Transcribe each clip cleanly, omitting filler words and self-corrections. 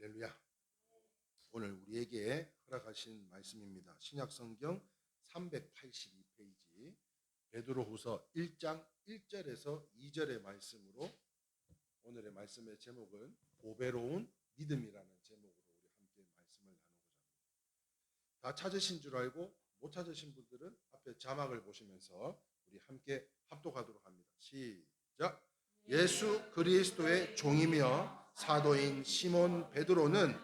할렐루야. 오늘 우리에게 허락하신 말씀입니다. 신약성경 382페이지 베드로후서 1장 1절에서 2절의 말씀으로 오늘의 말씀의 제목은 보배로운 믿음이라는 제목으로 우리 함께 말씀을 나누고자 합니다. 다 찾으신 줄 알고 못 찾으신 분들은 앞에 자막을 보시면서 우리 함께 합독하도록 합니다. 시작. 예수 그리스도의 종이며 사도인 시몬 베드로는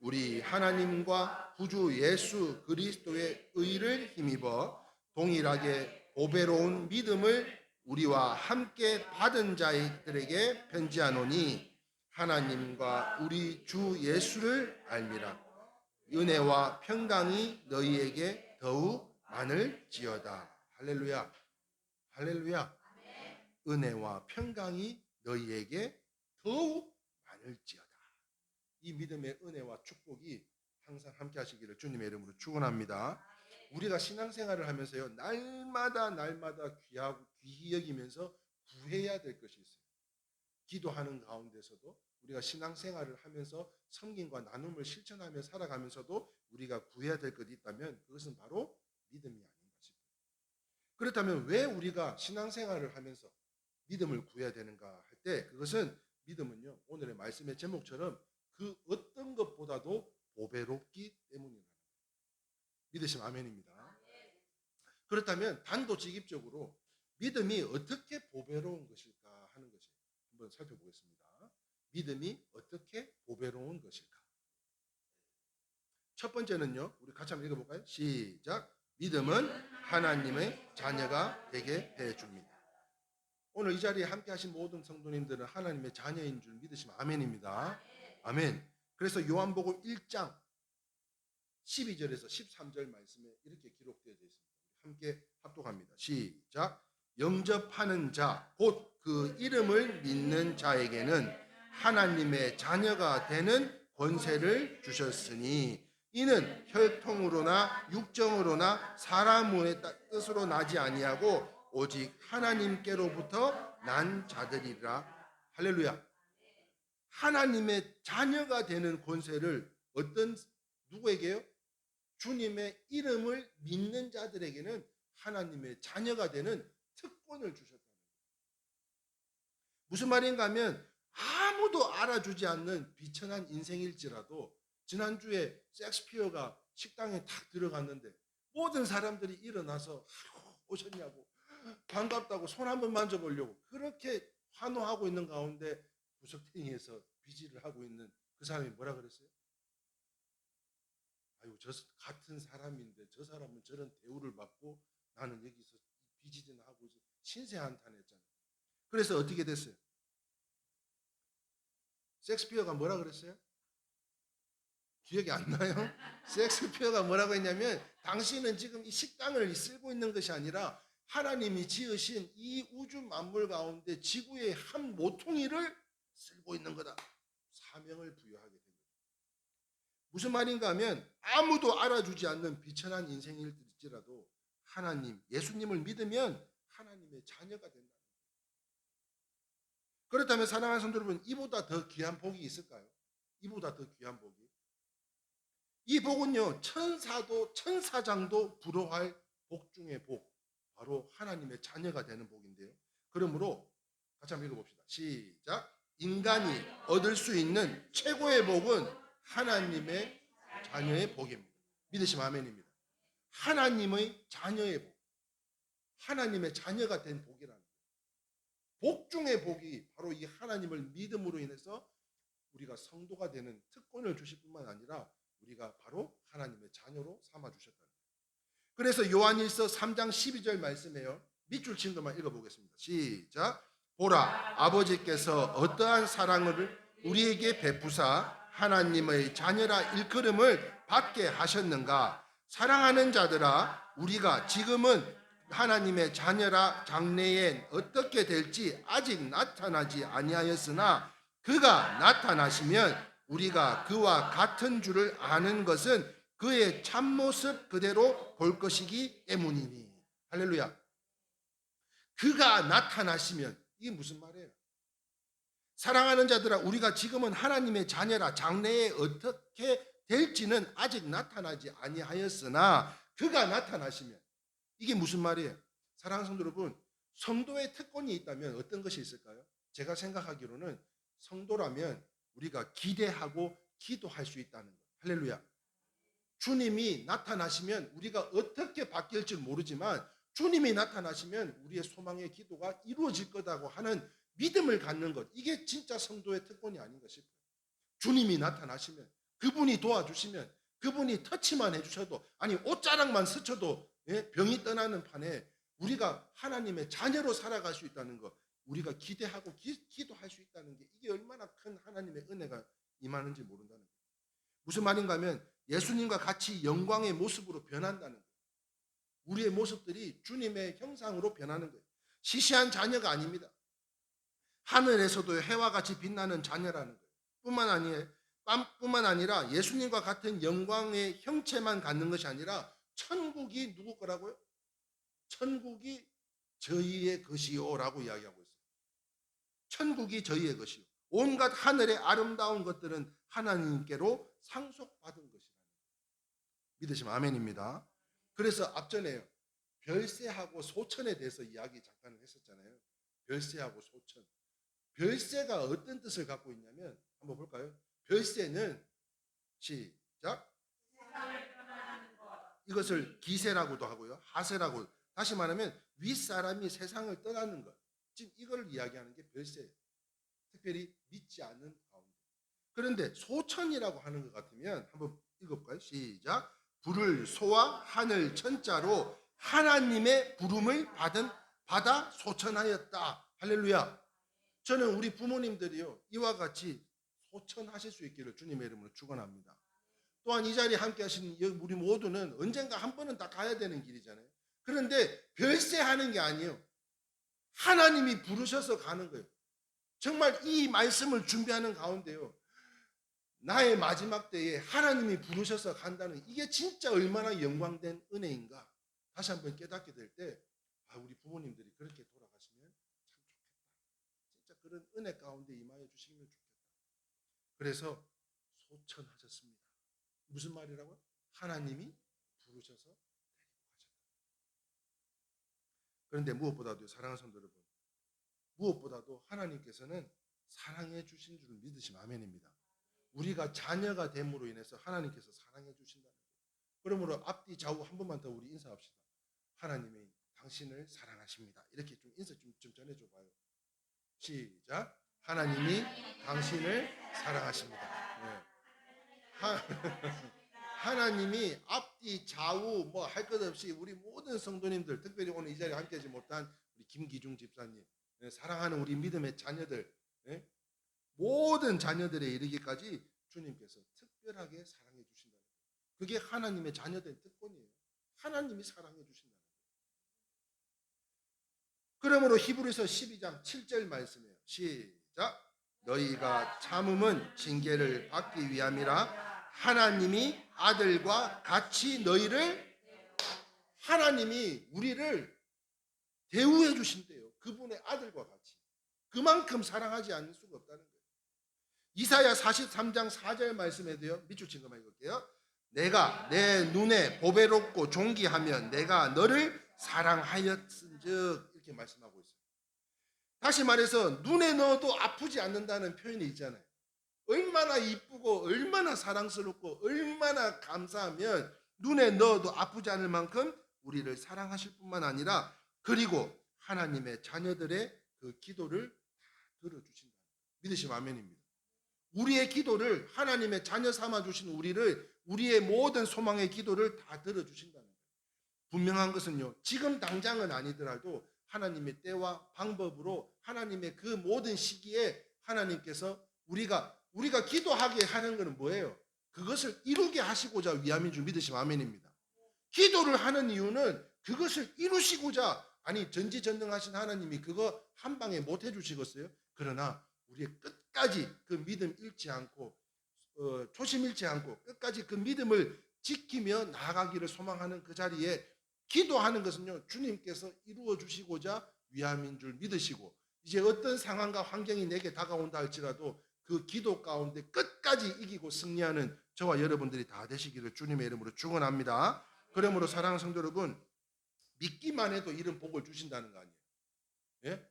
우리 하나님과 구주 예수 그리스도의 의를 힘입어 동일하게 보배로운 믿음을 우리와 함께 받은 자들에게 편지하노니 하나님과 우리 주 예수를 알미라. 은혜와 평강이 너희에게 더욱 많을지어다. 할렐루야. 할렐루야. 은혜와 평강이 너희에게 더욱 많을지어다. 이 믿음의 은혜와 축복이 항상 함께 하시기를 주님의 이름으로 축원합니다. 우리가 신앙생활을 하면서요, 날마다 귀히 여기면서 구해야 될 것이 있어요. 기도하는 가운데서도 우리가 신앙생활을 하면서 섬김과 나눔을 실천하며 살아가면서도 우리가 구해야 될 것이 있다면 그것은 바로 믿음이 아닌가 싶어요. 그렇다면 왜 우리가 신앙생활을 하면서 믿음을 구해야 되는가 할 때 그것은 믿음은요, 오늘의 말씀의 제목처럼 그 어떤 것보다도 보배롭기 때문이라는 거예요. 믿으시면 아멘입니다. 그렇다면 단도직입적으로 믿음이 어떻게 보배로운 것일까 하는 것을 한번 살펴보겠습니다. 믿음이 어떻게 보배로운 것일까? 첫 번째는요, 우리 같이 한번 읽어볼까요? 시작. 믿음은 하나님의 자녀가 되게 해줍니다. 오늘 이 자리에 함께 하신 모든 성도님들은 하나님의 자녀인 줄 믿으시면 아멘입니다. 아멘. 그래서 요한복음 1장 12절에서 13절 말씀에 이렇게 기록되어 있습니다. 함께 합독합니다. 시작. 영접하는 자, 곧 그 이름을 믿는 자에게는 하나님의 자녀가 되는 권세를 주셨으니 이는 혈통으로나 육정으로나 사람의 뜻으로 나지 아니하고 오직 하나님께로부터 난 자들이라. 할렐루야. 하나님의 자녀가 되는 권세를 누구에게요? 주님의 이름을 믿는 자들에게는 하나님의 자녀가 되는 특권을 주셨다는 거예요. 무슨 말인가 하면 아무도 알아주지 않는 비천한 인생일지라도 지난주에 셰익스피어가 식당에 탁 들어갔는데 모든 사람들이 일어나서 오셨냐고 반갑다고 손 한번 만져보려고 그렇게 환호하고 있는 가운데 구석탱이에서 비지를 하고 있는 그 사람이 뭐라 그랬어요? 아유, 저 같은 사람인데 저 사람은 저런 대우를 받고 나는 여기서 비지는 하고 신세한탄했잖아요. 그래서 어떻게 됐어요? 셰익스피어가 뭐라 그랬어요? 기억이 안 나요? 셰익스피어가 뭐라고 했냐면 당신은 지금 이 식당을 쓸고 있는 것이 아니라 하나님이 지으신 이 우주 만물 가운데 지구의 한 모퉁이를 쓸고 있는 거다. 사명을 부여하게 된 거죠. 무슨 말인가 하면 아무도 알아주지 않는 비천한 인생일지라도 하나님, 예수님을 믿으면 하나님의 자녀가 된다. 그렇다면 사랑하는 성도 여러분, 이보다 더 귀한 복이 있을까요? 이보다 더 귀한 복이. 이 복은요, 천사도 천사장도 부러워할 복 중의 복, 바로 하나님의 자녀가 되는 복인데요. 그러므로 같이 한번 읽어봅시다. 시작. 인간이 얻을 수 있는 최고의 복은 하나님의 자녀의 복입니다. 믿으시면 아멘입니다. 하나님의 자녀의 복, 하나님의 자녀가 된 복이라는 거예요. 복 중의 복이 바로 이 하나님을 믿음으로 인해서 우리가 성도가 되는 특권을 주실 뿐만 아니라 우리가 바로 하나님의 자녀로 삼아주셨다는 거예요. 그래서 요한일서 3장 12절 말씀이에요. 밑줄 친 것만 읽어보겠습니다. 시작. 보라, 아버지께서 어떠한 사랑을 우리에게 베푸사 하나님의 자녀라 일컬음을 받게 하셨는가. 사랑하는 자들아, 우리가 지금은 하나님의 자녀라 장래엔 어떻게 될지 아직 나타나지 아니하였으나 그가 나타나시면 우리가 그와 같은 줄을 아는 것은 그의 참모습 그대로 볼 것이기 때문이니. 할렐루야. 그가 나타나시면, 이게 무슨 말이에요? 사랑하는 자들아, 우리가 지금은 하나님의 자녀라. 장래에 어떻게 될지는 아직 나타나지 아니하였으나 그가 나타나시면, 이게 무슨 말이에요? 사랑하는 성도 여러분, 성도의 특권이 있다면 어떤 것이 있을까요? 제가 생각하기로는 성도라면 우리가 기대하고 기도할 수 있다는 것. 할렐루야. 주님이 나타나시면 우리가 어떻게 바뀔지 모르지만 주님이 나타나시면 우리의 소망의 기도가 이루어질 거다고 하는 믿음을 갖는 것. 이게 진짜 성도의 특권이 아닌가 싶어요. 주님이 나타나시면, 그분이 도와주시면, 그분이 터치만 해주셔도, 아니 옷자락만 스쳐도 병이 떠나는 판에 우리가 하나님의 자녀로 살아갈 수 있다는 것, 우리가 기대하고 기도할 수 있다는 게, 이게 얼마나 큰 하나님의 은혜가 임하는지 모른다는 거예요. 무슨 말인가 하면 예수님과 같이 영광의 모습으로 변한다는 거예요. 우리의 모습들이 주님의 형상으로 변하는 거예요. 시시한 자녀가 아닙니다. 하늘에서도 해와 같이 빛나는 자녀라는 거예요. 뿐만 아니라 예수님과 같은 영광의 형체만 갖는 것이 아니라 천국이 누구 거라고요? 천국이 저희의 것이요라고 이야기하고 있어요. 천국이 저희의 것이요. 온갖 하늘의 아름다운 것들은 하나님께로 상속받은 것이라는 거예요. 믿으시면 아멘입니다. 그래서 앞전에 별새하고 소천에 대해서 이야기 잠깐 했었잖아요. 별새하고 소천. 별새가 어떤 뜻을 갖고 있냐면 한번 볼까요? 별새는 시작. 이것을 기세라고도 하고요. 하세라고. 다시 말하면 윗사람이 세상을 떠나는 것. 지금 이걸 이야기하는 게 별새예요. 특별히 믿지 않는 가운데. 그런데 소천이라고 하는 것 같으면 한번 읽어볼까요? 시작. 불을 소와 하늘 천자로 하나님의 부름을 받아 소천하였다. 할렐루야. 저는 우리 부모님들이요, 이와 같이 소천하실 수 있기를 주님의 이름으로 축원합니다. 또한 이 자리에 함께 하신 우리 모두는 언젠가 한 번은 다 가야 되는 길이잖아요. 그런데 별세하는 게 아니에요. 하나님이 부르셔서 가는 거예요. 정말 이 말씀을 준비하는 가운데요, 나의 마지막 때에 하나님이 부르셔서 간다는, 이게 진짜 얼마나 영광된 은혜인가 다시 한번 깨닫게 될 때, 우리 부모님들이 그렇게 돌아가시면 참 좋겠다. 진짜 그런 은혜 가운데 임하여 주시면 좋겠다. 그래서 소천하셨습니다. 무슨 말이라고요? 하나님이 부르셔서 데리고 가셨다. 그런데 무엇보다도 사랑하는 성도 여러분, 무엇보다도 하나님께서는 사랑해 주신 줄 믿으시면 아멘입니다. 우리가 자녀가 됨으로 인해서 하나님께서 사랑해 주신다는 거예요. 그러므로 앞뒤 좌우 한 번만 더 우리 인사합시다. 하나님이 당신을 사랑하십니다. 이렇게 좀 인사 좀 전해줘 봐요. 시작. 하나님이 당신을 사랑하십니다. 네. 하나님이 앞뒤 좌우 뭐 할 것 없이 우리 모든 성도님들, 특별히 오늘 이 자리에 함께하지 못한 우리 김기중 집사님, 사랑하는 우리 믿음의 자녀들, 모든 자녀들에 이르기까지 주님께서 특별하게 사랑해 주신다는 거예요. 그게 하나님의 자녀된 특권이에요. 하나님이 사랑해 주신다는 거예요. 그러므로 히브리서 12장 7절 말씀이에요. 시작. 너희가 참음은 징계를 받기 위함이라 하나님이 아들과 같이 너희를, 하나님이 우리를 대우해 주신대요. 그분의 아들과 같이. 그만큼 사랑하지 않을 수가 없다는 거예요. 이사야 43장 4절 말씀에도요, 밑줄 친 것만 읽을게요. 내가 내 눈에 보배롭고 존귀하면 내가 너를 사랑하였은즉, 이렇게 말씀하고 있어요. 다시 말해서 눈에 넣어도 아프지 않는다는 표현이 있잖아요. 얼마나 이쁘고 얼마나 사랑스럽고 얼마나 감사하면 눈에 넣어도 아프지 않을 만큼 우리를 사랑하실 뿐만 아니라, 그리고 하나님의 자녀들의 그 기도를 들어주신다. 믿으시면 아멘입니다. 우리의 기도를, 하나님의 자녀 삼아 주신 우리를, 우리의 모든 소망의 기도를 다 들어주신다는 거예요. 분명한 것은요, 지금 당장은 아니더라도 하나님의 때와 방법으로 하나님의 그 모든 시기에 하나님께서 우리가 기도하게 하는 것은 뭐예요? 그것을 이루게 하시고자 위함인 줄 믿으시면 아멘입니다. 기도를 하는 이유는 그것을 이루시고자, 아니 전지전능하신 하나님이 그거 한 방에 못 해주시겠어요? 그러나 우리의 끝까지 그 믿음 잃지 않고 초심 잃지 않고 끝까지 그 믿음을 지키며 나아가기를 소망하는 그 자리에 기도하는 것은요, 주님께서 이루어 주시고자 위함인 줄 믿으시고, 이제 어떤 상황과 환경이 내게 다가온다 할지라도 그 기도 가운데 끝까지 이기고 승리하는 저와 여러분들이 다 되시기를 주님의 이름으로 축원합니다. 그러므로 사랑하는 성도 여러분, 믿기만 해도 이런 복을 주신다는 거 아니에요. 예?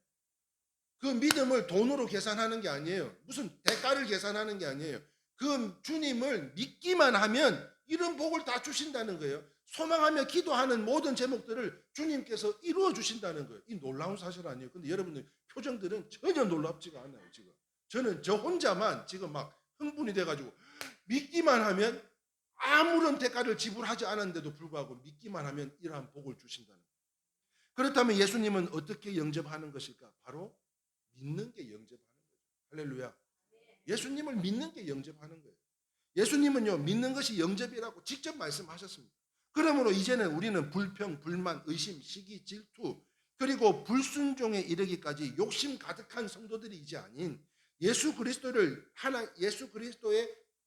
그 믿음을 돈으로 계산하는 게 아니에요. 무슨 대가를 계산하는 게 아니에요. 그 주님을 믿기만 하면 이런 복을 다 주신다는 거예요. 소망하며 기도하는 모든 제목들을 주님께서 이루어 주신다는 거예요. 이 놀라운 사실 아니에요. 근데 여러분들 표정들은 전혀 놀랍지가 않아요. 지금 저는 저 혼자만 지금 막 흥분이 돼가지고 믿기만 하면 아무런 대가를 지불하지 않았는데도 불구하고 믿기만 하면 이러한 복을 주신다는 거예요. 그렇다면 예수님은 어떻게 영접하는 것일까? 바로 믿는 게 영접하는 거죠. 할렐루야. 예수님을 믿는 게 영접하는 거예요. 예수님은요, 믿는 것이 영접이라고 직접 말씀하셨습니다. 그러므로 이제는 우리는 불평, 불만, 의심, 시기, 질투, 그리고 불순종에 이르기까지 욕심 가득한 성도들이 아닌 예수 그리스도의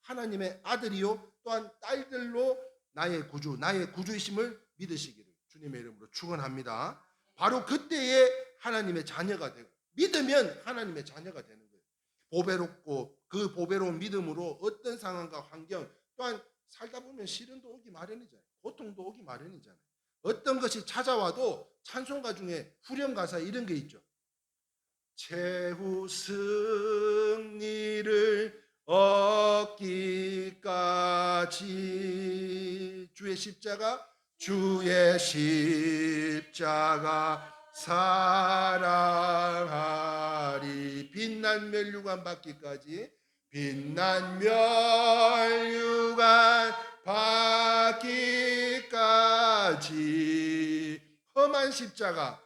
하나님의 아들이요 또한 딸들로 나의 구주이심을 믿으시기를 주님의 이름으로 축원합니다. 바로 그때에 하나님의 자녀가 되고 믿으면 하나님의 자녀가 되는 거예요. 보배롭고 그 보배로운 믿음으로 어떤 상황과 환경 또한 살다 보면 시련도 오기 마련이잖아요. 고통도 오기 마련이잖아요. 어떤 것이 찾아와도 찬송가 중에 후렴가사 이런 게 있죠. 최후 승리를 얻기까지 주의 십자가 사랑하리. 빛난 멸류관 받기까지 빛난 멸류관 받기까지 험한 십자가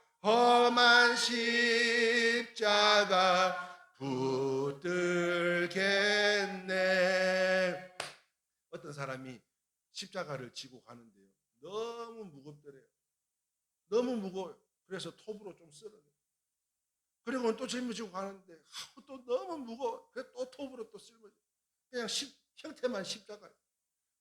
붙들겠네. 어떤 사람이 십자가를 지고 가는데요, 너무 무겁더래요. 너무 무거워요. 그래서 톱으로 좀 쓸어내요. 그리고 또 짊어지고 가는데 또 너무 무거워. 그래서 또 톱으로 또 쓸어내요. 그냥 형태만 십자가예요.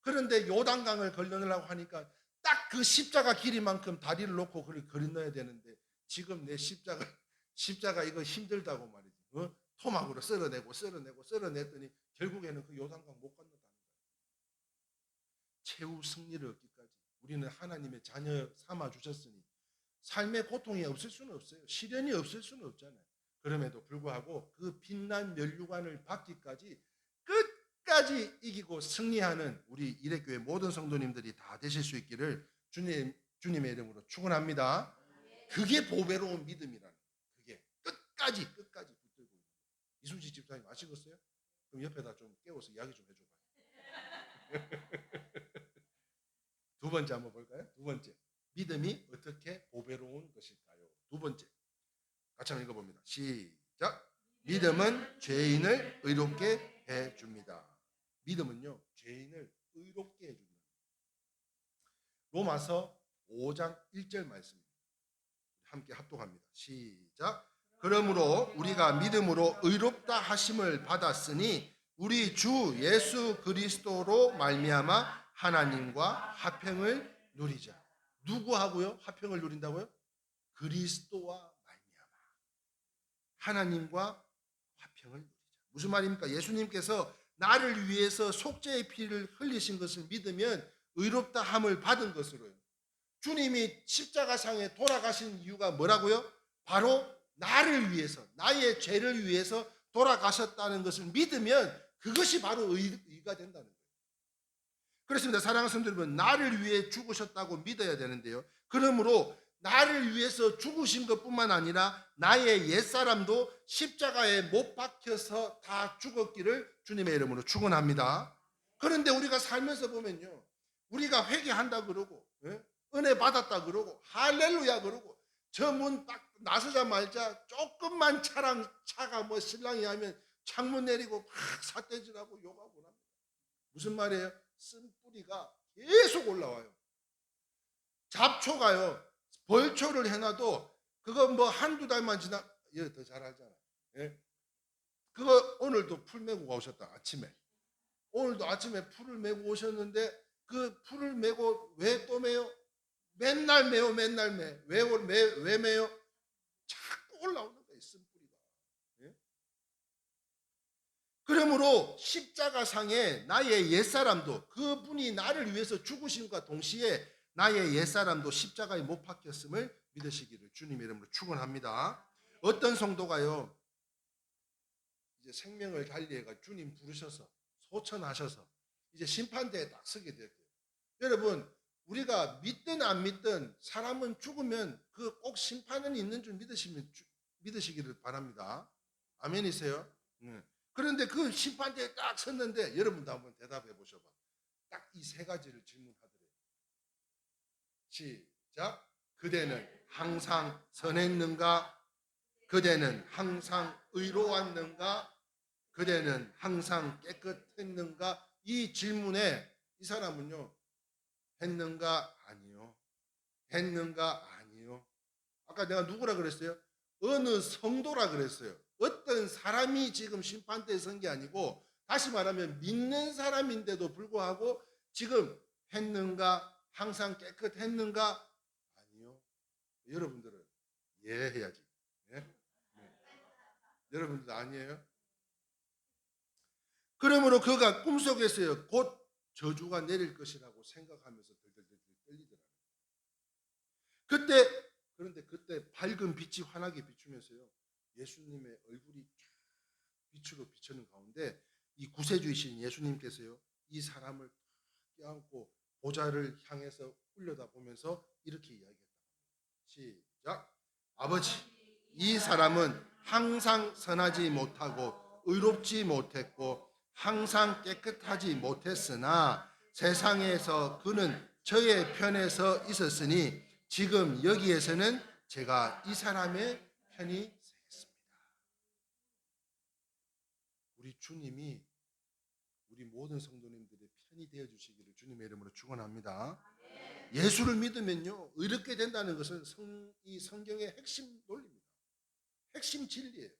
그런데 요단강을 건너려고 하니까 딱 그 십자가 길이만큼 다리를 놓고 그걸 건너야 되는데 지금 내 십자가 이거 힘들다고 말이지. 토막으로 쓸어냈더니 결국에는 그 요단강 못 건너다는 거예요. 최후 승리를 얻기까지 우리는 하나님의 자녀 삼아 주셨으니 삶의 고통이 없을 수는 없어요. 시련이 없을 수는 없잖아요. 그럼에도 불구하고 그 빛난 멸류관을 받기까지 끝까지 이기고 승리하는 우리 이레교회 모든 성도님들이 다 되실 수 있기를 주님의 이름으로 축원합니다. 그게 보배로운 믿음이라는 거예요. 그게 끝까지 붙들고 있는 거예요. 이순식 집사님 아시겠어요? 그럼 옆에다 좀 깨워서 이야기 좀 해줘봐요. 두 번째 한번 볼까요? 두 번째, 믿음이 어떻게 보배로운 것일까요? 두 번째, 같이 한번 읽어봅니다. 시작. 믿음은 죄인을 의롭게 해줍니다. 믿음은요, 죄인을 의롭게 해줍니다. 로마서 5장 1절 말씀입니다. 함께 합독합니다. 시작. 그러므로 우리가 믿음으로 의롭다 하심을 받았으니 우리 주 예수 그리스도로 말미암아 하나님과 화평을 누리자. 누구하고요? 화평을 누린다고요? 그리스도와 말미암아 하나님과 화평을 누리자. 무슨 말입니까? 예수님께서 나를 위해서 속죄의 피를 흘리신 것을 믿으면 의롭다 함을 받은 것으로요. 주님이 십자가상에 돌아가신 이유가 뭐라고요? 바로 나를 위해서, 나의 죄를 위해서 돌아가셨다는 것을 믿으면 그것이 바로 의가 된다는 거예요. 그렇습니다. 사랑하는 성도 여러분, 나를 위해 죽으셨다고 믿어야 되는데요. 그러므로 나를 위해서 죽으신 것뿐만 아니라 나의 옛사람도 십자가에 못 박혀서 다 죽었기를 주님의 이름으로 축원합니다. 그런데 우리가 살면서 보면요, 우리가 회개한다 그러고 은혜 받았다 그러고 할렐루야 그러고 저 문 딱 나서자마자 조금만 차가 뭐 신랑이 하면 창문 내리고 막 삿대질하고 욕하고 합니다. 무슨 말이에요? 쓴뿌리가 계속 올라와요. 잡초가요, 벌초를 해놔도 그거 뭐 한두 달만 지나 얘 더 잘 알잖아. 예? 그거 오늘도 풀 메고 오셨다. 아침에 오늘도 아침에 풀을 메고 오셨는데 그 풀을 메고 왜 또 메요? 맨날 메요. 왜 메요? 자꾸 올라오는 거예요, 쓴뿌리가. 그러므로 십자가상에 나의 옛사람도, 그분이 나를 위해서 죽으심과 동시에 나의 옛사람도 십자가에 못 박혔음을 믿으시기를 주님의 이름으로 축원합니다. 어떤 성도가요, 이제 생명을 달리해가 주님 부르셔서 소천하셔서 이제 심판대에 딱 서게 됐대요. 여러분, 우리가 믿든 안 믿든 사람은 죽으면 그 꼭 심판은 있는 줄 믿으시기를 바랍니다. 아멘이세요? 그런데 그 심판대에 딱 섰는데 여러분도 한번 대답해 보셔봐. 딱 이 세 가지를 질문하더래요. 시작. 그대는 항상 선했는가? 그대는 항상 의로웠는가? 그대는 항상 깨끗했는가? 이 질문에 이 사람은요, 했는가? 아니요. 했는가? 아니요. 아까 내가 누구라 그랬어요? 어느 성도라 그랬어요. 어떤 사람이 지금 심판대에 선 게 아니고, 다시 말하면 믿는 사람인데도 불구하고 지금 했는가? 항상 깨끗했는가? 아니요. 여러분들은 예 해야지. 네? 여러분들 아니에요? 그러므로 그가 꿈속에서요, 곧 저주가 내릴 것이라고 생각하면서 덜덜덜 떨리더라고요. 그런데 그때 밝은 빛이 환하게 비추면서요, 예수님의 얼굴이 빛으로 비추는 가운데 이 구세주이신 예수님께서요, 이 사람을 껴안고 보좌를 향해서 올려다보면서 이렇게 이야기했다. 시작. 아버지, 이 사람은 항상 선하지 못하고 의롭지 못했고 항상 깨끗하지 못했으나 세상에서 그는 저의 편에서 있었으니 지금 여기에서는 제가 이 사람의 편이 되겠습니다. 우리 주님이 우리 모든 성도님들의 편이 되어 주시기를 주님의 이름으로 축원합니다. 예수를 믿으면요, 의롭게 된다는 것은 이 성경의 핵심 논리입니다. 핵심 진리예요.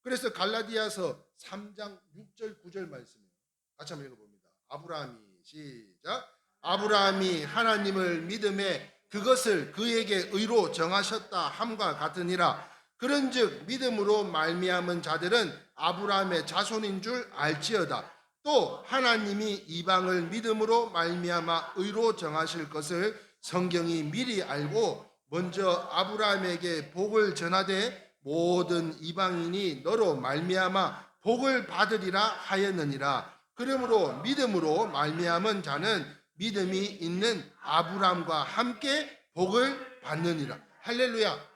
그래서 갈라디아서 3장 6절 9절 말씀이에요. 같이 한번 읽어봅니다. 아브라함이 시작. 아브라함이 하나님을 믿음에 그것을 그에게 의로 정하셨다 함과 같으니라. 그런즉 믿음으로 말미암은 자들은 아브라함의 자손인 줄 알지어다. 또 하나님이 이방을 믿음으로 말미암아 의로 정하실 것을 성경이 미리 알고 먼저 아브라함에게 복을 전하되 모든 이방인이 너로 말미암아 복을 받으리라 하였느니라. 그러므로 믿음으로 말미암은 자는 믿음이 있는 아브라함과 함께 복을 받느니라. 할렐루야.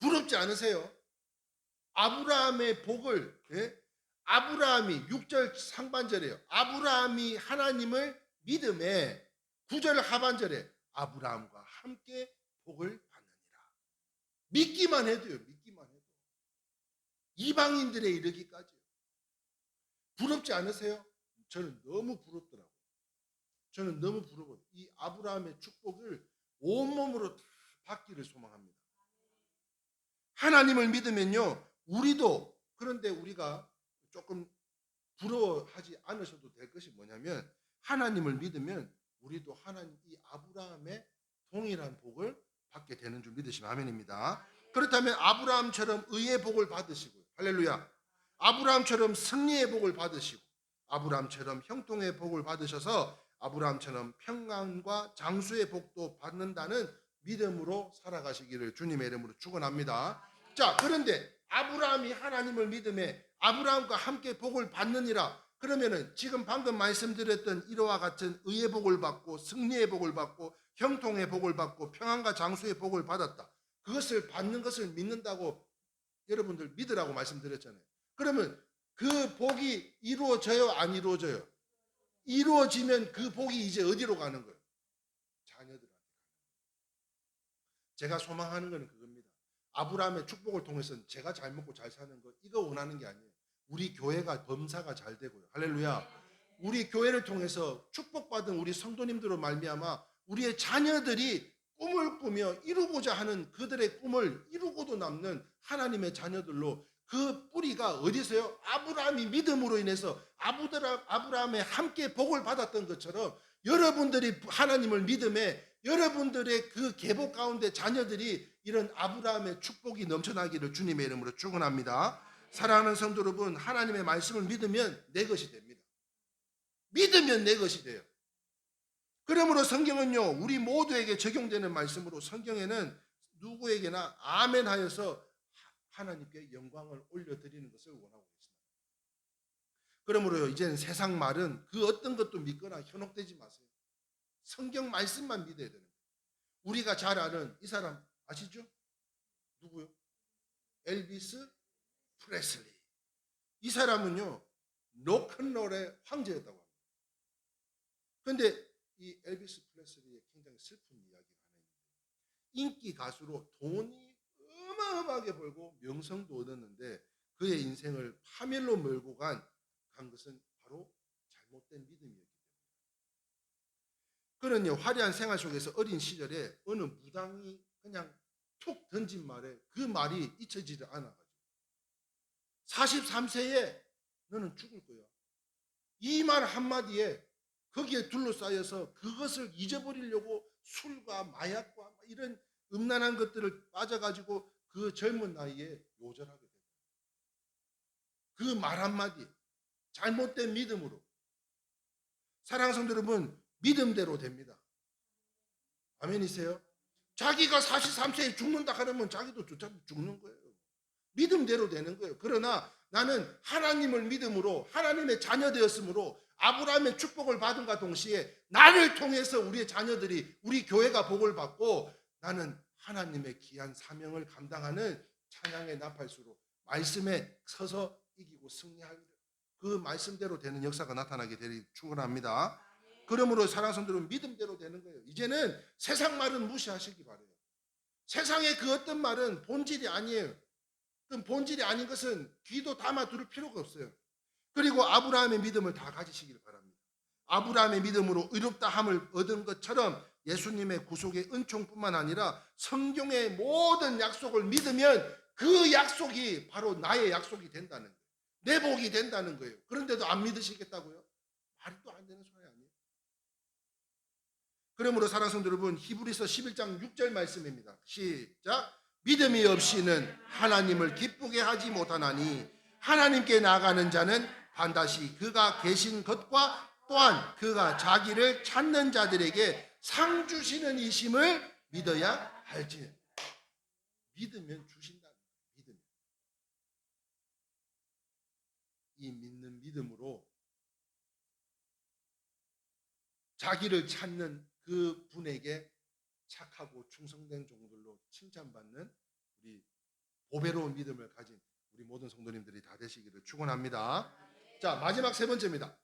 부럽지 않으세요? 아브라함의 복을, 아브라함이 6절 상반절이에요. 아브라함이 하나님을 믿음에 9절 하반절에 아브라함과 함께 복을 받느니라. 믿기만 해도요. 믿기만 해도. 이방인들에 이르기까지요. 부럽지 않으세요? 저는 너무 부럽더라고요. 저는 너무 부러워요. 이 아브라함의 축복을 온몸으로 다 받기를 소망합니다. 하나님을 믿으면요, 우리도, 그런데 우리가 조금 부러워하지 않으셔도 될 것이 뭐냐면, 하나님을 믿으면 우리도 하나님 이 아브라함의 동일한 복을 받게 되는 줄 믿으시면 아멘입니다. 그렇다면 아브라함처럼 의의 복을 받으시고요, 할렐루야. 아브라함처럼 승리의 복을 받으시고 아브라함처럼 형통의 복을 받으셔서 아브라함처럼 평강과 장수의 복도 받는다는 믿음으로 살아가시기를 주님의 이름으로 축원합니다. 자, 그런데 아브라함이 하나님을 믿음에 아브라함과 함께 복을 받느니라. 그러면은 지금 방금 말씀드렸던 이와 같은 의의 복을 받고 승리의 복을 받고 형통의 복을 받고 평안과 장수의 복을 받았다. 그것을 받는 것을 믿는다고 여러분들 믿으라고 말씀드렸잖아요. 그러면 그 복이 이루어져요, 안 이루어져요? 이루어지면 그 복이 이제 어디로 가는 거예요? 자녀들한테. 제가 소망하는 것은 그겁니다. 아브라함의 축복을 통해서 제가 잘 먹고 잘 사는 거, 이거 원하는 게 아니에요. 우리 교회가 범사가 잘 되고요. 할렐루야. 우리 교회를 통해서 축복받은 우리 성도님들로 말미암아 우리의 자녀들이 꿈을 꾸며 이루고자 하는 그들의 꿈을 이루고도 남는 하나님의 자녀들로, 그 뿌리가 어디서요? 아브라함이 믿음으로 인해서 아브라함의 함께 복을 받았던 것처럼 여러분들이 하나님을 믿음에 여러분들의 그 계복 가운데 자녀들이 이런 아브라함의 축복이 넘쳐나기를 주님의 이름으로 축원합니다. 사랑하는 성도 여러분, 하나님의 말씀을 믿으면 내 것이 됩니다. 믿으면 내 것이 돼요. 그러므로 성경은요, 우리 모두에게 적용되는 말씀으로 성경에는 누구에게나 아멘 하여서 하나님께 영광을 올려드리는 것을 원하고 있습니다. 그러므로요, 이제는 세상 말은 그 어떤 것도 믿거나 현혹되지 마세요. 성경 말씀만 믿어야 되는 거예요. 우리가 잘 아는 이 사람 아시죠? 누구요? 엘비스 프레슬리. 이 사람은요, 로큰롤의 황제였다고 합니다. 그런데 이 엘비스 프레슬리의 굉장히 슬픈 이야기가 하나 있는데, 인기 가수로 돈이 어마어마하게 벌고 명성도 얻었는데 그의 인생을 파멸로 몰고 간 것은 바로 잘못된 믿음이었기 때문에. 그는요, 화려한 생활 속에서 어린 시절에 어느 무당이 그냥 툭 던진 말에 그 말이 잊혀지지 않아가지고 43세에 너는 죽을 거야, 이 말 한마디에 거기에 둘러싸여서 그것을 잊어버리려고 술과 마약과 이런 음란한 것들을 빠져가지고 그 젊은 나이에 요절하게 됩니다. 그 말 한마디, 잘못된 믿음으로. 사랑하는 성도 여러분, 믿음대로 됩니다. 아멘이세요? 자기가 43세에 죽는다 하면 자기도 죽는 거예요. 믿음대로 되는 거예요. 그러나 나는 하나님을 믿음으로 하나님의 자녀 되었으므로 아브라함의 축복을 받은과 동시에 나를 통해서 우리의 자녀들이, 우리 교회가 복을 받고 나는 하나님의 귀한 사명을 감당하는 찬양의 나팔수로 말씀에 서서 이기고 승리할 그 말씀대로 되는 역사가 나타나게 되리 축원합니다. 그러므로 사랑하는 성도들은 믿음대로 되는 거예요. 이제는 세상 말은 무시하시기 바라요. 세상의 그 어떤 말은 본질이 아니에요. 그 본질이 아닌 것은 귀도 담아 둘 필요가 없어요. 그리고 아브라함의 믿음을 다 가지시길 바랍니다. 아브라함의 믿음으로 의롭다함을 얻은 것처럼 예수님의 구속의 은총뿐만 아니라 성경의 모든 약속을 믿으면 그 약속이 바로 나의 약속이 된다는 거예요. 내 복이 된다는 거예요. 그런데도 안 믿으시겠다고요? 말도 안 되는 소리 아니에요. 그러므로 사랑하는 성도 여러분, 히브리서 11장 6절 말씀입니다. 시작. 믿음이 없이는 하나님을 기쁘게 하지 못하나니 하나님께 나아가는 자는 반드시 그가 계신 것과 또한 그가 자기를 찾는 자들에게 상 주시는 이심을 믿어야 할지. 믿으면 주신다는 거예요. 믿으면. 이 믿는 믿음으로 자기를 찾는 그 분에게 착하고 충성된 종들로 칭찬받는 우리 보배로운 믿음을 가진 우리 모든 성도님들이 다 되시기를 축원합니다. 자, 마지막 세 번째입니다.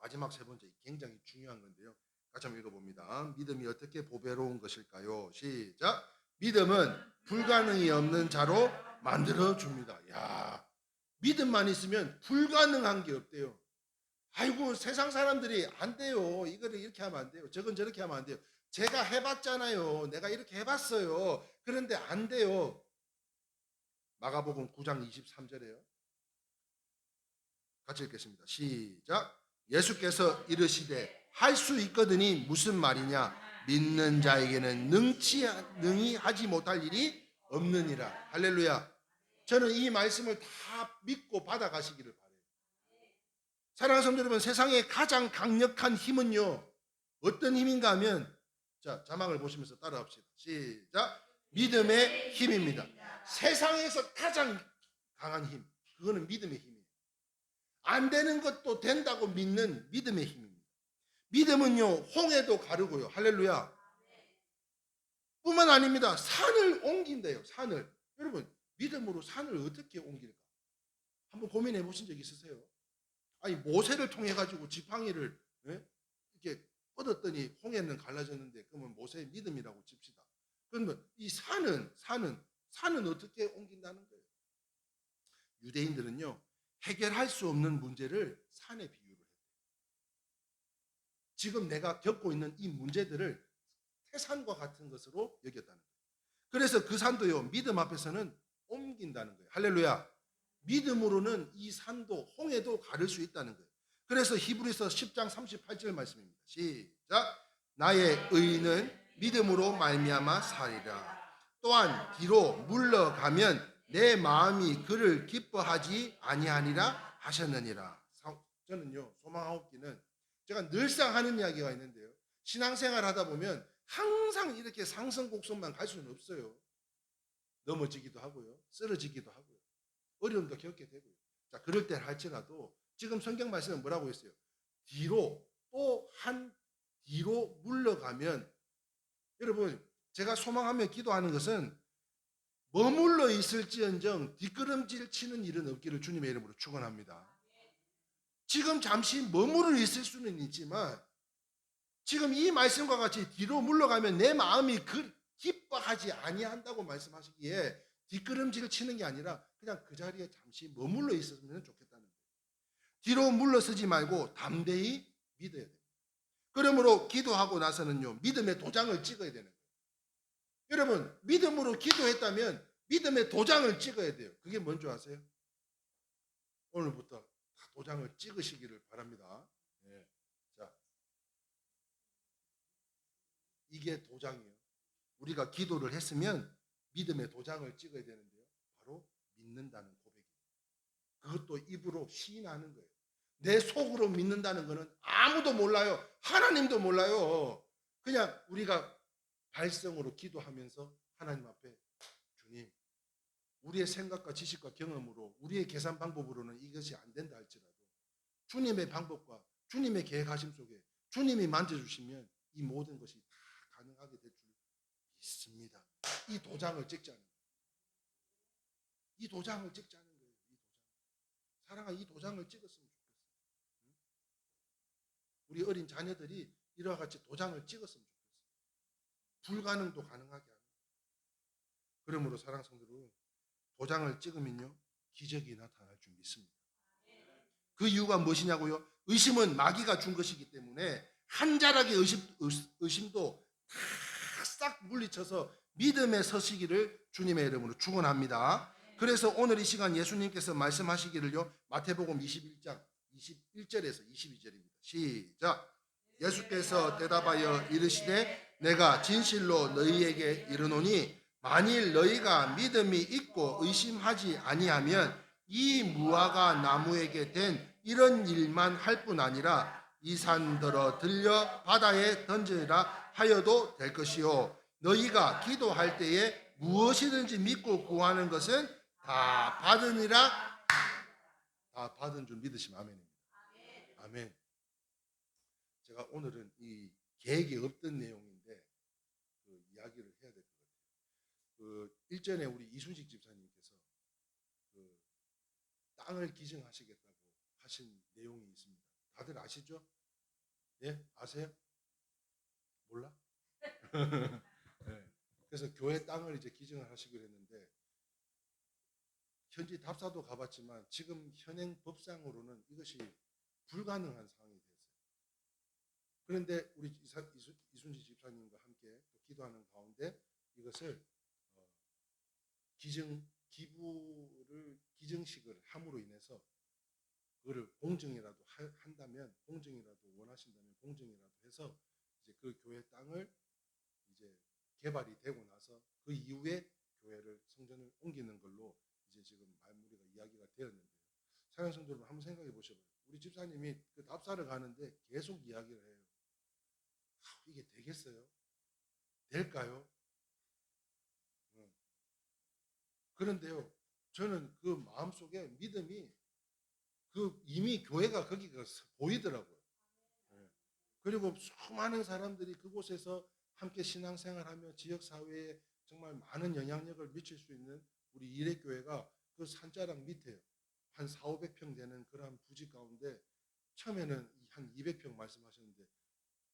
마지막 세 번째, 굉장히 중요한 건데요. 같이 한번 읽어봅니다. 믿음이 어떻게 보배로운 것일까요? 시작. 믿음은 불가능이 없는 자로 만들어줍니다. 야, 믿음만 있으면 불가능한 게 없대요. 아이고, 세상 사람들이 안 돼요. 이거를 이렇게 하면 안 돼요. 저건 저렇게 하면 안 돼요. 제가 해봤잖아요. 내가 이렇게 해봤어요. 그런데 안 돼요. 마가복음 9장 23절에요. 같이 읽겠습니다. 시작. 예수께서 이르시되 할 수 있거든이 무슨 말이냐? 믿는 자에게는 능히 하지 못할 일이 없느니라. 할렐루야. 저는 이 말씀을 다 믿고 받아가시기를 바라요. 사랑하는 성도 여러분, 세상의 가장 강력한 힘은요, 어떤 힘인가 하면, 자, 자막을 보시면서 따라합시다. 시작. 믿음의 힘입니다. 세상에서 가장 강한 힘, 그거는 믿음의 힘이에요. 안 되는 것도 된다고 믿는 믿음의 힘입니다. 믿음은요, 홍해도 가르고요. 할렐루야. 뿐만 아닙니다. 산을 옮긴대요. 산을. 여러분, 믿음으로 산을 어떻게 옮길까? 한번 고민해 보신 적 있으세요? 아니, 모세를 통해 가지고 지팡이를 이렇게 뻗었더니 홍해는 갈라졌는데, 그러면 모세의 믿음이라고 칩시다. 그러면 이 산은 어떻게 옮긴다는 거예요? 유대인들은요, 해결할 수 없는 문제를 산에 비유를 해요. 지금 내가 겪고 있는 이 문제들을 태산과 같은 것으로 여겼다는 거예요. 그래서 그 산도요, 믿음 앞에서는 옮긴다는 거예요. 할렐루야. 믿음으로는 이 산도 홍해도 가를 수 있다는 거예요. 그래서 히브리서 10장 38절 말씀입니다. 시작. 나의 의는 믿음으로 말미암아 살리라. 또한 뒤로 물러가면 내 마음이 그를 기뻐하지 아니하니라 하셨느니라. 저는요, 소망하옵기는 제가 늘상 하는 이야기가 있는데요, 신앙생활 하다 보면 항상 이렇게 상승곡선만 갈 수는 없어요. 넘어지기도 하고요, 쓰러지기도 하고요, 어려움도 겪게 되고요. 자, 그럴 때 할지라도 지금 성경 말씀은 뭐라고 했어요? 뒤로 또 한 뒤로 물러가면, 여러분, 제가 소망하며 기도하는 것은 머물러 있을지언정 뒷걸음질 치는 일은 없기를 주님의 이름으로 축원합니다. 지금 잠시 머무르 있을 수는 있지만 지금 이 말씀과 같이 뒤로 물러가면 내 마음이 기뻐하지 아니한다고 말씀하시기에 뒷걸음질을 치는 게 아니라 그냥 그 자리에 잠시 머물러 있었으면 좋겠다는 거예요. 뒤로 물러서지 말고 담대히 믿어야 돼요. 그러므로 기도하고 나서는요, 믿음의 도장을 찍어야 되는 거예요. 여러분, 믿음으로 기도했다면 믿음의 도장을 찍어야 돼요. 그게 뭔지 아세요? 오늘부터 도장을 찍으시기를 바랍니다. 네. 자, 이게 도장이에요. 우리가 기도를 했으면 믿음의 도장을 찍어야 되는데요, 바로 믿는다는 고백이에요. 그것도 입으로 시인하는 거예요. 내 속으로 믿는다는 것은 아무도 몰라요. 하나님도 몰라요. 그냥 우리가 발성으로 기도하면서 하나님 앞에, 주님, 우리의 생각과 지식과 경험으로, 우리의 계산 방법으로는 이것이 안 된다 할지라도 주님의 방법과 주님의 계획하심 속에 주님이 만져주시면 이 모든 것이 다 가능하게 될 줄 믿습니다. 이 도장을 찍자는 거예요. 이 도장을 찍자는 거예요. 이 도장. 사랑아, 이 도장을 찍었으면 좋겠어요. 우리 어린 자녀들이 이와 같이 도장을 찍었으면 좋겠어요. 불가능도 가능하게 하는. 그러므로 사랑 성도들, 도장을 찍으면요, 기적이 나타날 줄 믿습니다. 그 이유가 무엇이냐고요? 의심은 마귀가 준 것이기 때문에 한 자락의 의심도 싹 물리쳐서 믿음에 서시기를 주님의 이름으로 축원합니다. 그래서 오늘 이 시간 예수님께서 말씀하시기를요, 마태복음 21장 21절에서 22절입니다. 시작. 예수께서 대답하여 이르시되 내가 진실로 너희에게 이르노니 만일 너희가 믿음이 있고 의심하지 아니하면 이 무화과 나무에게 된 이런 일만 할 뿐 아니라 이 산더러 들려 바다에 던지라 하여도 될 것이요 너희가 기도할 때에 무엇이든지 믿고 구하는 것은 다 받으니라. 다 받은 줄 믿으시면 아멘입니다. 아멘. 제가 오늘은 이 계획이 없던 내용인데 그 이야기를 해야 될 것 같아요. 그 일전에 우리 이순식 집사님께서 그 땅을 기증하시겠다고 하신 내용이 있습니다. 다들 아시죠? 예? 아세요? 몰라? 네. 그래서 교회 땅을 이제 기증을 하시기로 했는데 현지 답사도 가봤지만 지금 현행 법상으로는 이것이 불가능한 상황이 됐어요. 그런데 우리 이순지 집사님과 함께 또 기도하는 가운데 이것을 기증식을 함으로 인해서 그거를 공증이라도 한다면, 공증이라도 원하신다면 공증이라도 해서 이제 그 교회 땅을 이제 개발이 되고 나서 그 이후에 교회를 성전을 옮기는 걸로 이제 지금 말무리가 이야기가 되었는데요. 사랑 성도 여러분, 한번 생각해 보셔봐요. 우리 집사님이 그 답사를 가는데 계속 이야기를 해요. 이게 되겠어요? 될까요? 그런데요, 저는 그 마음속에 믿음이 이미 교회가 거기가 보이더라고요. 그리고 수많은 사람들이 그곳에서 함께 신앙생활하며 지역사회에 정말 많은 영향력을 미칠 수 있는 우리 이레교회가 그 산자락 밑에 한 4,500평 되는 그러한 부지 가운데 처음에는 한 200평 말씀하셨는데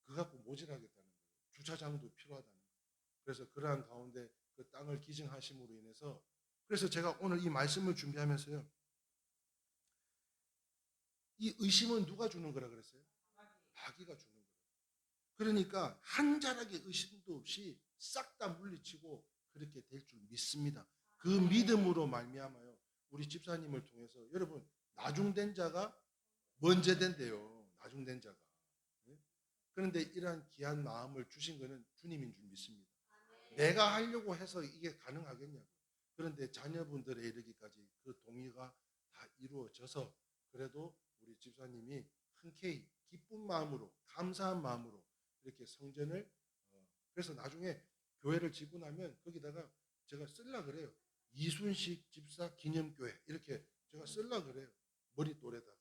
그거 갖고 모질하겠다는 거예요. 주차장도 필요하다는 거예요. 그래서 그러한 가운데 그 땅을 기증하심으로 인해서, 그래서 제가 오늘 이 말씀을 준비하면서요, 이 의심은 누가 주는 거라 그랬어요? 마귀가 주는 거예요. 그러니까 한 자락의 의심도 없이 싹 다 물리치고 그렇게 될 줄 믿습니다. 그 믿음으로 말미암아요, 우리 집사님을 통해서 여러분, 나중된 자가 먼저 된대요. 나중된 자가. 그런데 이러한 귀한 마음을 주신 것은 주님인 줄 믿습니다. 내가 하려고 해서 이게 가능하겠냐고. 그런데 자녀분들에 이르기까지 그 동의가 다 이루어져서 그래도 우리 집사님이 흔쾌히 기쁜 마음으로 감사한 마음으로 이렇게 성전을 그래서 나중에 교회를 짓고 나면 거기다가 제가 쓸라 그래요. 이순식 집사 기념교회 이렇게 제가 쓸라 그래요. 머리 또래다가.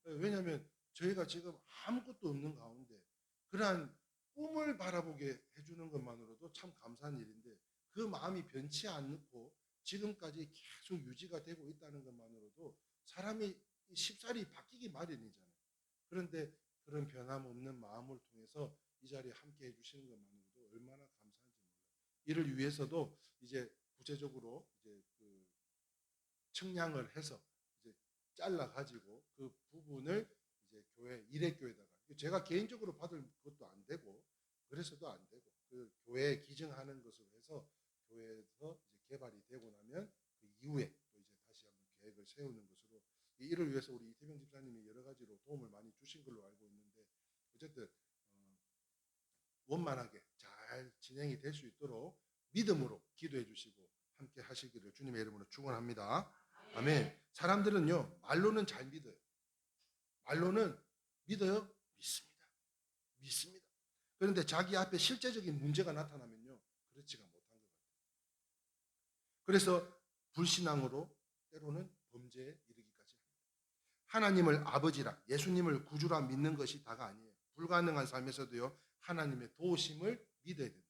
왜냐하면 저희가 지금 아무것도 없는 가운데 그러한 꿈을 바라보게 해주는 것만으로도 참 감사한 일인데 그 마음이 변치 않고 지금까지 계속 유지가 되고 있다는 것만으로도 사람이 쉽사리 바뀌기 마련이잖아요. 그런데 그런 변함없는 마음을 통해서 이 자리에 함께 해주시는 것만으로도 얼마나 감사한지 몰라요. 이를 위해서도 이제 구체적으로 이제 그 측량을 해서 이제 잘라 가지고 그 부분을 이제 교회 일회교회다가 제가 개인적으로 받을 것도 안 되고 그래서도 안 되고 그 교회에 기증하는 것으로 해서 교회에서 이제 개발이 되고 나면 그 이후에 또 이제 다시 한번 계획을 세우는 것으로 이를 위해서 우리 이태병 집사님이 여러 가지로 도움을 많이 주신 걸로 알고 있는데 어쨌든 원만하게 잘 진행이 될 수 있도록 믿음으로 기도해 주시고 함께 하시기를 주님의 이름으로 축원합니다. 아멘. 사람들은요 말로는 잘 믿어요. 말로는 믿어요? 믿습니다. 믿습니다. 그런데 자기 앞에 실제적인 문제가 나타나면요 그렇지가 못한 것 같아요. 그래서 불신앙으로 때로는 범죄에 이르기까지 합니다. 하나님을 아버지라 예수님을 구주라 믿는 것이 다가 아니에요. 불가능한 삶에서도요 하나님의 도우심을 믿어야 된다.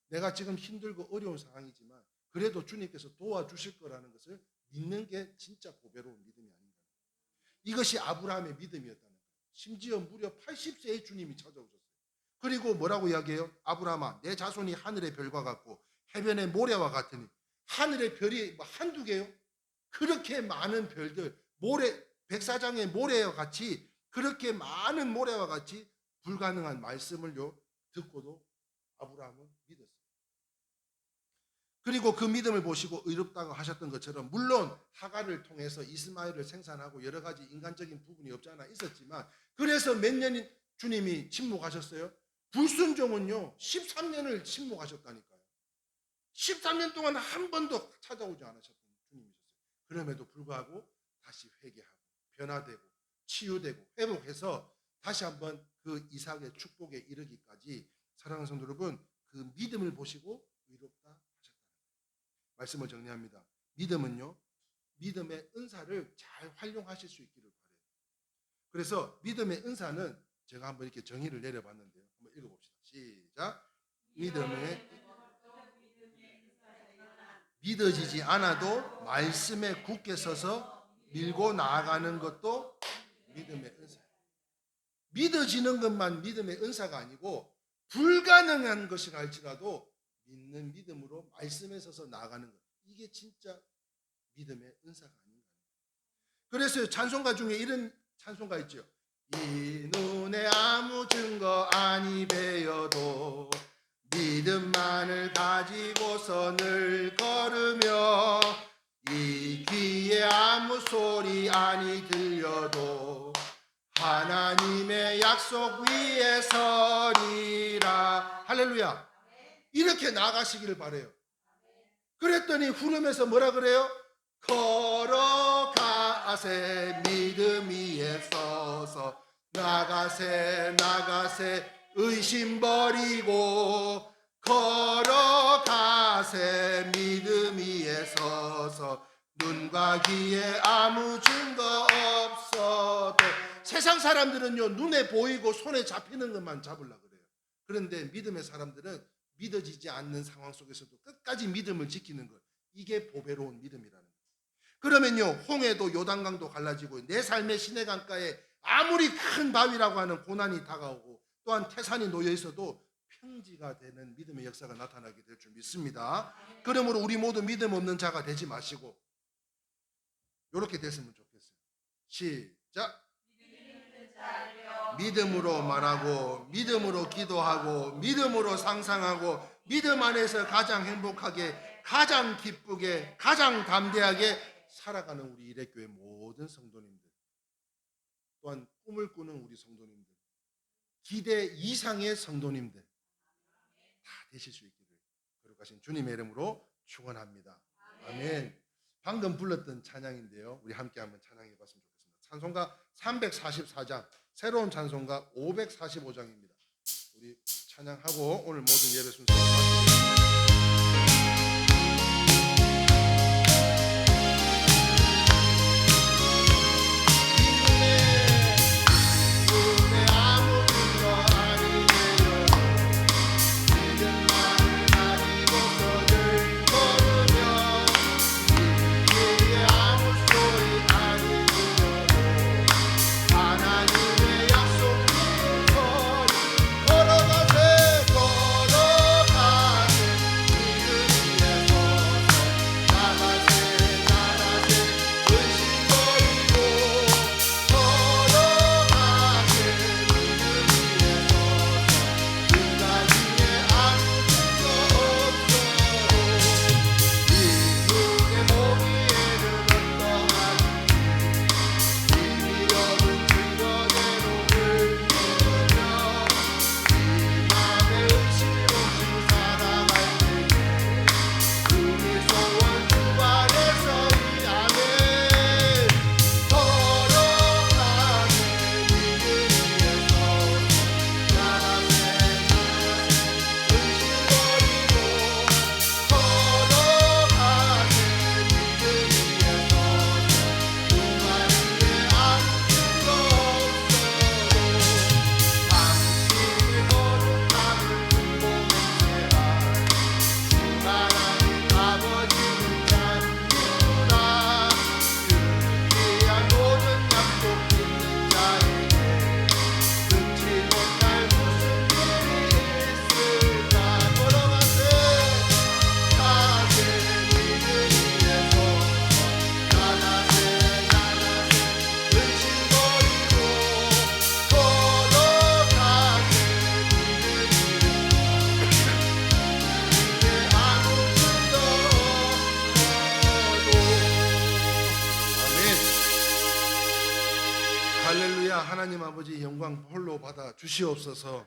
내가 지금 힘들고 어려운 상황이지만 그래도 주님께서 도와주실 거라는 것을 믿는 게 진짜 보배로운 믿음이 아닌가. 이것이 아브라함의 믿음이었다는 거예요. 심지어 무려 80세의 주님이 찾아오셨어요. 그리고 뭐라고 이야기해요? 아브라함아 내 자손이 하늘의 별과 같고 해변의 모래와 같으니 하늘의 별이 한두 개요? 그렇게 많은 별들 모래 백사장의 모래와 같이 그렇게 많은 모래와 같이 불가능한 말씀을요 듣고도 아브라함은 믿었어요. 그리고 그 믿음을 보시고 의롭다고 하셨던 것처럼 물론 하갈을 통해서 이스마엘을 생산하고 여러 가지 인간적인 부분이 없지 않아 있었지만 그래서 몇 년이 주님이 침묵하셨어요? 불순종은요 13년을 침묵하셨다니까요. 13년 동안 한 번도 찾아오지 않으셨던 주님이셨어요. 그럼에도 불구하고 다시 회개하고 변화되고 치유되고 회복해서 다시 한번 그 이삭의 축복에 이르기까지 사랑하는 성도 여러분 그 믿음을 보시고 의롭다 하셨다는 거예요. 말씀을 정리합니다. 믿음은요 믿음의 은사를 잘 활용하실 수 있기를 바라요. 그래서 믿음의 은사는 제가 한번 이렇게 정의를 내려봤는데요. 한번 읽어봅시다. 시작. 믿음의 믿어지지 않아도 말씀에 굳게 서서 밀고 나아가는 것도 믿음의 은사예요. 믿어지는 것만 믿음의 은사가 아니고 불가능한 것이라 할지라도 믿는 믿음으로 말씀에 서서 나아가는 것. 이게 진짜 믿음의 은사가 아닌가. 그래서 찬송가 중에 이런 찬송가 있죠. 이 눈에 아무 증거 아니 배어도 믿음만을 가지고서 늘 걸으며 이 귀에 아무 소리 아니 들려도 하나님의 약속 위에 서리라. 할렐루야. 이렇게 나가시기를 바라요. 그랬더니 후렴에서 뭐라 그래요? 걸어가세 믿음 위에 서서 나가세 의심 버리고 걸어가세 믿음 위에 서서 눈과 귀에 아무 증거 없어도. 세상 사람들은요 눈에 보이고 손에 잡히는 것만 잡으려고 그래요. 그런데 믿음의 사람들은 믿어지지 않는 상황 속에서도 끝까지 믿음을 지키는 것, 이게 보배로운 믿음이라는 거예요. 그러면요 홍해도 요단강도 갈라지고 내 삶의 시내강가에 아무리 큰 바위라고 하는 고난이 다가오고 또한 태산이 놓여 있어도 평지가 되는 믿음의 역사가 나타나게 될 줄 믿습니다. 그러므로 우리 모두 믿음 없는 자가 되지 마시고 이렇게 됐으면 좋겠어요. 시작. 믿음으로 말하고 믿음으로 기도하고 믿음으로 상상하고 믿음 안에서 가장 행복하게 가장 기쁘게 가장 담대하게 살아가는 우리 일회교회 모든 성도님들, 또한 꿈을 꾸는 우리 성도님들, 기대 이상의 성도님들 다 되실 수 있기를 거룩하신 주님의 이름으로 축원합니다. 아멘. 방금 불렀던 찬양인데요. 우리 함께 한번 찬양해 봤으면 좋겠습니다. 찬송가 344장, 새로운 찬송가 545장입니다. 우리 찬양하고 오늘 모든 예배 순서 마치겠습니다. 할렐루야. 하나님 아버지 영광 홀로 받아 주시옵소서.